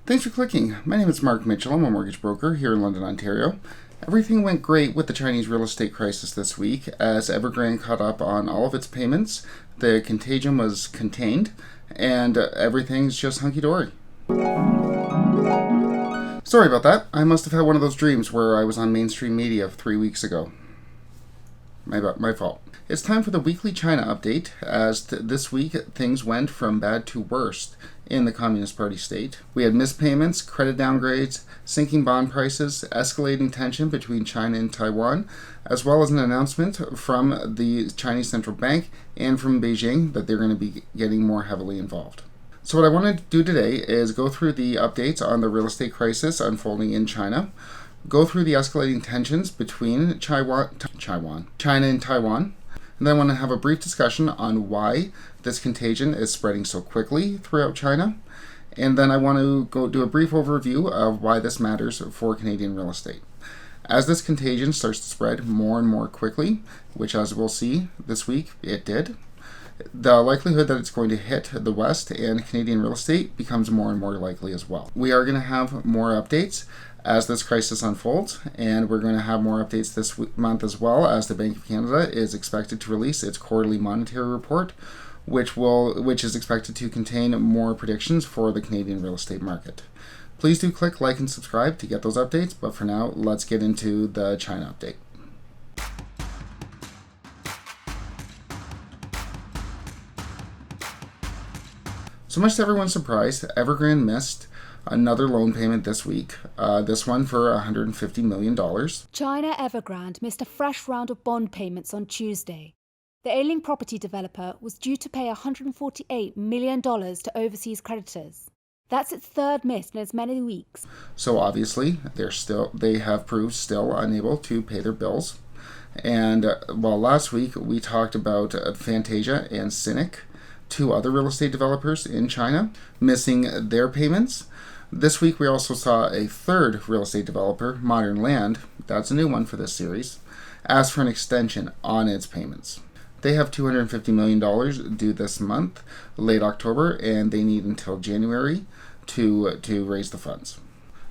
Thanks for clicking. My name is Mark Mitchell. I'm a mortgage broker here in London, Ontario. Everything went great with the Chinese real estate crisis this week as Evergrande caught up on all of its payments, the contagion was contained, and everything's just hunky-dory. Sorry about that. I must have had one of those dreams where I was on mainstream media 3 weeks ago. My fault. It's time for the weekly China update, as this week things went from bad to worst in the Communist Party state. We had missed payments, credit downgrades, sinking bond prices, escalating tension between China and Taiwan, as well as an announcement from the Chinese Central Bank and from Beijing that they're going to be getting more heavily involved. So what I want to do today is go through the updates on the real estate crisis unfolding in China, go through the escalating tensions between China and Taiwan, and then I want to have a brief discussion on why this contagion is spreading so quickly throughout China. And then I want to go do a brief overview of why this matters for Canadian real estate. As this contagion starts to spread more and more quickly, which as we'll see this week, it did, the likelihood that it's going to hit the West and Canadian real estate becomes more and more likely as well. We are going to have more updates as this crisis unfolds, and we're going to have more updates this month as well, as the Bank of Canada is expected to release its quarterly monetary report, which is expected to contain more predictions for the Canadian real estate market. Please do click like and subscribe to get those updates, but for now, let's get into the China update. So much to everyone's surprise, Evergrande missed another loan payment this week, this one for $150 million. China Evergrande missed a fresh round of bond payments on Tuesday. The ailing property developer was due to pay $148 million to overseas creditors. That's its third miss in as many weeks. So obviously, they have proved still unable to pay their bills. And while last week we talked about Fantasia and Cynic, two other real estate developers in China, missing their payments, this week we also saw a third real estate developer, Modern Land, that's a new one for this series, ask for an extension on its payments. They have $250 million due this month, late October, and they need until January to raise the funds.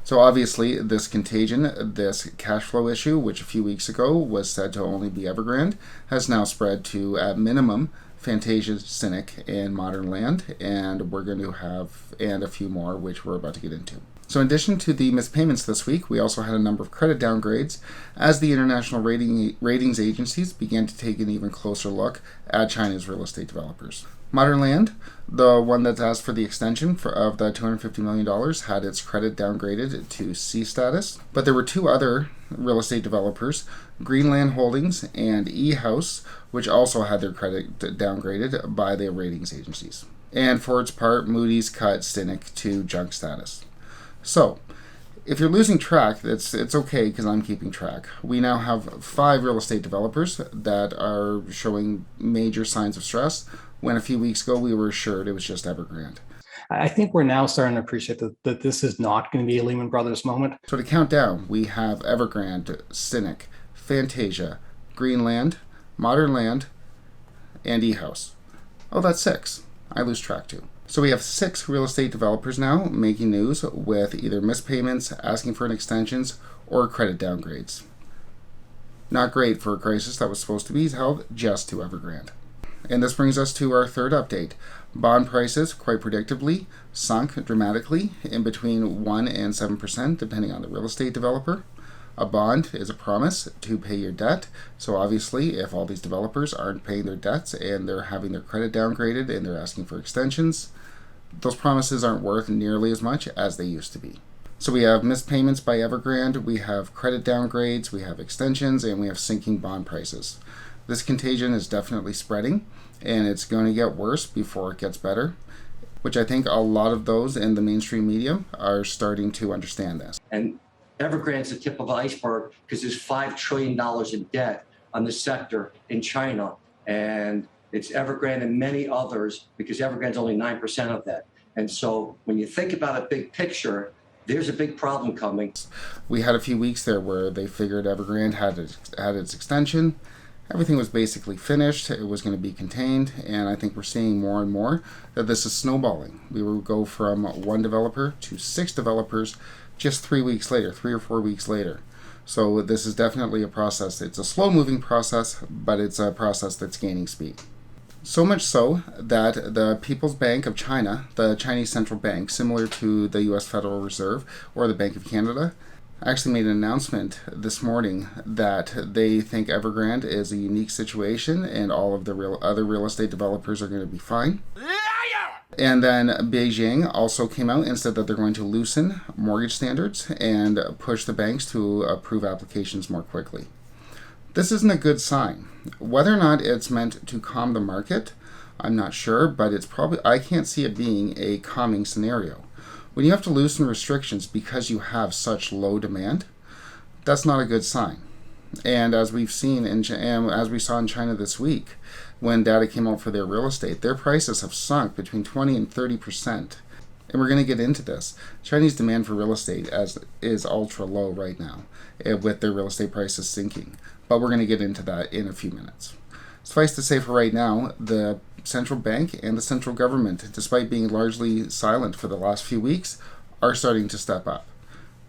So obviously this contagion, this cash flow issue, which a few weeks ago was said to only be Evergrande, has now spread to, at minimum, Fantasia, Cynic, and Modern Land, and we're going to have a few more, which we're about to get into. So in addition to the missed payments this week, we also had a number of credit downgrades as the international ratings agencies began to take an even closer look at China's real estate developers. Modern Land, the one that's asked for the extension of the $250 million, had its credit downgraded to C status. But there were two other real estate developers, Greenland Holdings and E-House, which also had their credit downgraded by the ratings agencies. And for its part, Moody's cut Cynic to junk status. So, if you're losing track, it's okay because I'm keeping track. We now have 5 real estate developers that are showing major signs of stress, when a few weeks ago we were assured it was just Evergrande. I think we're now starting to appreciate that this is not going to be a Lehman Brothers moment. So to count down, we have Evergrande, Cynic, Fantasia, Greenland, Modern Land, and E-House. Oh, that's 6. I lose track too. So we have 6 real estate developers now making news with either missed payments, asking for extensions, or credit downgrades. Not great for a crisis that was supposed to be held just to Evergrande. And this brings us to our third update. Bond prices, quite predictably, sunk dramatically in between 1% and 7%, depending on the real estate developer. A bond is a promise to pay your debt, so obviously if all these developers aren't paying their debts and they're having their credit downgraded and they're asking for extensions, those promises aren't worth nearly as much as they used to be. So we have missed payments by Evergrande, we have credit downgrades, we have extensions, and we have sinking bond prices. This contagion is definitely spreading, and it's going to get worse before it gets better, which I think a lot of those in the mainstream media are starting to understand this. And Evergrande's the tip of the iceberg because there's $5 trillion in debt on the sector in China, and it's Evergrande and many others because Evergrande's only 9% of that. And so when you think about a big picture, there's a big problem coming. We had a few weeks there where they figured Evergrande had its extension, Everything was basically finished. It was going to be contained, and I think we're seeing more and more that this is snowballing. We will go from one developer to 6 developers just 3 weeks later, 3 or 4 weeks later. So this is definitely a process. It's a slow-moving process, but it's a process that's gaining speed. So much so that the People's Bank of China, the Chinese central bank, similar to the U.S. Federal Reserve or the Bank of Canada, actually made an announcement this morning that they think Evergrande is a unique situation and all of the other real estate developers are going to be fine. And then Beijing also came out and said that they're going to loosen mortgage standards and push the banks to approve applications more quickly. This isn't a good sign. Whether or not it's meant to calm the market, I'm not sure, but I can't see it being a calming scenario. When you have to loosen restrictions because you have such low demand, that's not a good sign. And as we've seen as we saw in China this week, when data came out for their real estate, their prices have sunk between 20 and 30%. And we're going to get into this. Chinese demand for real estate is ultra low right now, with their real estate prices sinking. But we're going to get into that in a few minutes. Suffice to say for right now, the central bank and the central government, despite being largely silent for the last few weeks, are starting to step up.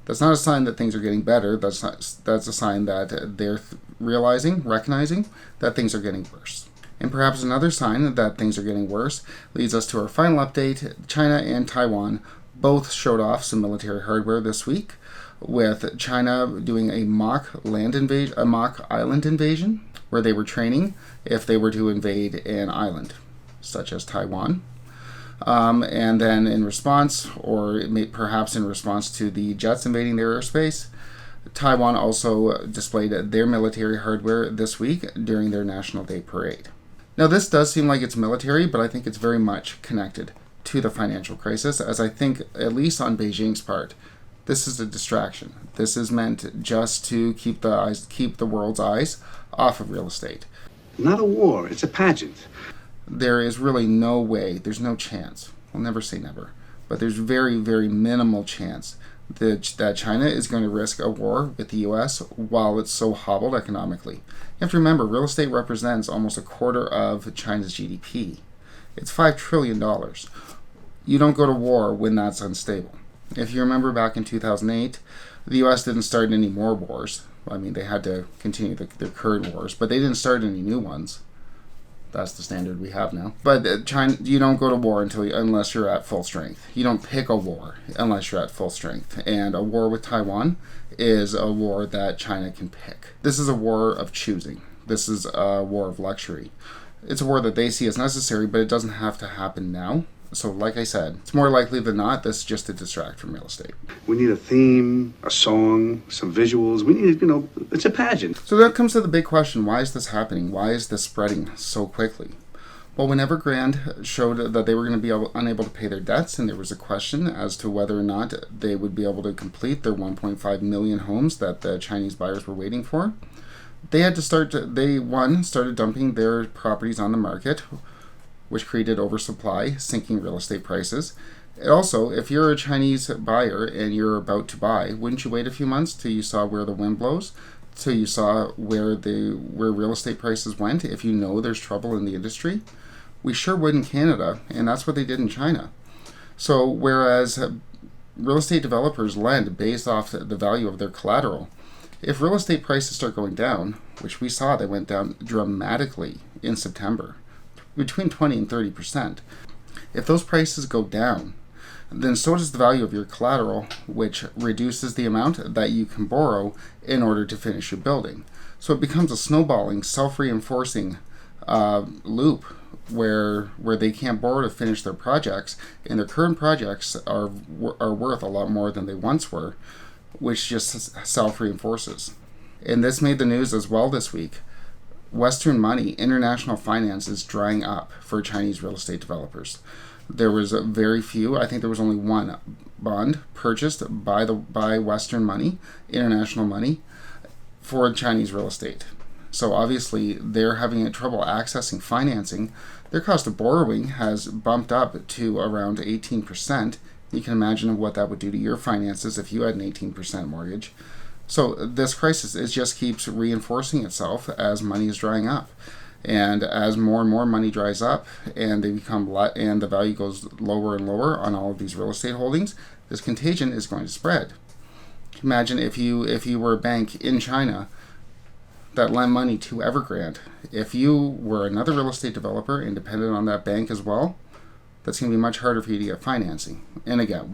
That's not a sign that things are getting better. That's a sign that they're recognizing that things are getting worse. And perhaps another sign that things are getting worse leads us to our final update. China and Taiwan both showed off some military hardware this week, with China doing a mock island invasion, where they were training if they were to invade an island, such as Taiwan. And then in response, or perhaps in response to the jets invading their airspace, Taiwan also displayed their military hardware this week during their National Day parade. Now, this does seem like it's military, but I think it's very much connected to the financial crisis, as I think, at least on Beijing's part, this is a distraction. This is meant just to keep the world's eyes off of real estate. Not a war, it's a pageant. There is really no way, there's no chance, I'll never say never, but there's very, very minimal chance that China is going to risk a war with the U.S. while it's so hobbled economically. You have to remember, real estate represents almost a quarter of China's GDP. It's $5 trillion. You don't go to war when that's unstable. If you remember back in 2008, the U.S. didn't start any more wars. I mean, they had to continue their current wars, but they didn't start any new ones. That's the standard we have now. But China, you don't go to war unless you're at full strength. You don't pick a war unless you're at full strength. And a war with Taiwan is a war that China can pick. This is a war of choosing. This is a war of luxury. It's a war that they see as necessary, but it doesn't have to happen now. So like I said, it's more likely than not this is just to distract from real estate. We need a theme, a song, some visuals. We need, it's a pageant. So that comes to the big question. Why is this happening? Why is this spreading so quickly? Well, when Evergrande showed that they were going to be unable to pay their debts, and there was a question as to whether or not they would be able to complete their 1.5 million homes that the Chinese buyers were waiting for, they had to started dumping their properties on the market, which created oversupply, sinking real estate prices. Also, if you're a Chinese buyer and you're about to buy, wouldn't you wait a few months till you saw where the wind blows, till you saw where real estate prices went, if you know there's trouble in the industry? We sure would in Canada, and that's what they did in China. So whereas real estate developers lend based off the value of their collateral, if real estate prices start going down, which we saw they went down dramatically in September, between 20 and 30%. If those prices go down, then so does the value of your collateral, which reduces the amount that you can borrow in order to finish your building. So it becomes a snowballing, self-reinforcing loop where they can't borrow to finish their projects, and their current projects are worth a lot more than they once were, which just self-reinforces. And this made the news as well this week. Western money, international finance is drying up for Chinese real estate developers. There was very few. I think there was only one bond purchased by Western money, international money, for Chinese real estate. So obviously they're having trouble accessing financing. Their cost of borrowing has bumped up to around 18%. You can imagine what that would do to your finances if you had an 18% mortgage. So this crisis, it just keeps reinforcing itself as money is drying up. And as more and more money dries up and they become and the value goes lower and lower on all of these real estate holdings, this contagion is going to spread. Imagine if you were a bank in China that lent money to Evergrande. If you were another real estate developer and depended on that bank as well, that's going to be much harder for you to get financing. And again,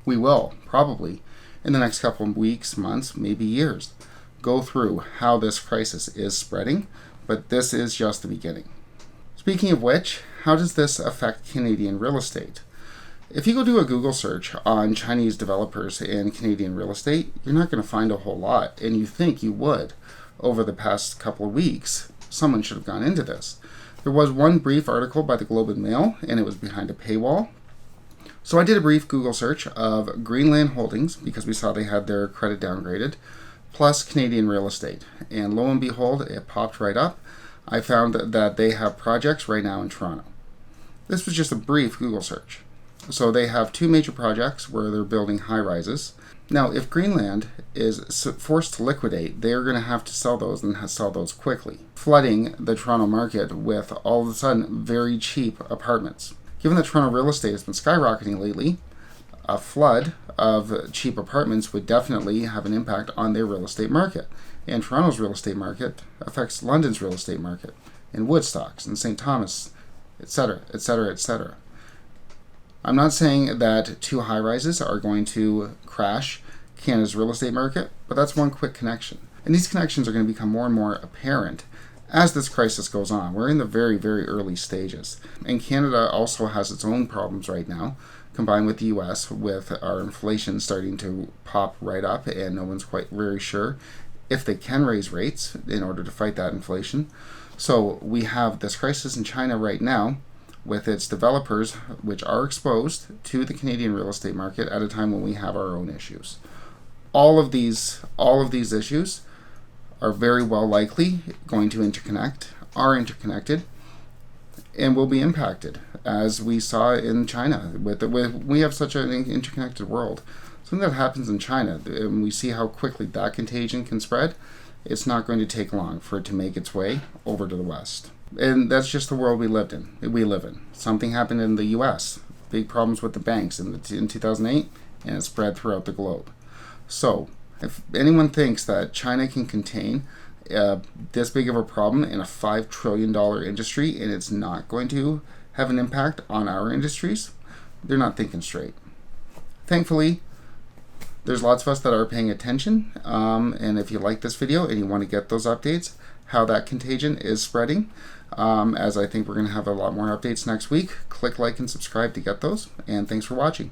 we will probably in the next couple of weeks, months, maybe years, go through how this crisis is spreading, but this is just the beginning. Speaking of which, how does this affect Canadian real estate? If you go do a Google search on Chinese developers and Canadian real estate, you're not going to find a whole lot, and you think you would. Over the past couple of weeks, someone should have gone into this. There was one brief article by the Globe and Mail, and it was behind a paywall. So I did a brief Google search of Greenland Holdings, because we saw they had their credit downgraded, plus Canadian real estate. And lo and behold, it popped right up. I found that they have projects right now in Toronto. This was just a brief Google search. So they have 2 major projects where they're building high-rises. Now, if Greenland is forced to liquidate, they are going to have to sell those and sell those quickly, flooding the Toronto market with all of a sudden very cheap apartments. Given that Toronto real estate has been skyrocketing lately, a flood of cheap apartments would definitely have an impact on their real estate market. And Toronto's real estate market affects London's real estate market, and Woodstock's, and St. Thomas, etc., etc., etc. I'm not saying that 2 high-rises are going to crash Canada's real estate market, but that's one quick connection. And these connections are going to become more and more apparent as this crisis goes on. We're in the very, very early stages. And Canada also has its own problems right now, combined with the US, with our inflation starting to pop right up, and no one's quite very sure if they can raise rates in order to fight that inflation. So we have this crisis in China right now, with its developers, which are exposed to the Canadian real estate market at a time when we have our own issues. All of these issues are very well likely going to interconnect, are interconnected, and will be impacted, as we saw in China. We have such an interconnected world. Something that happens in China, and we see how quickly that contagion can spread, it's not going to take long for it to make its way over to the West. And that's just the world we live in. Something happened in the U.S., big problems with the banks in 2008, and it spread throughout the globe. So, if anyone thinks that China can contain this big of a problem in a $5 trillion industry and it's not going to have an impact on our industries, they're not thinking straight. Thankfully, there's lots of us that are paying attention, and if you like this video and you want to get those updates, how that contagion is spreading, as I think we're going to have a lot more updates next week, click like and subscribe to get those, and thanks for watching.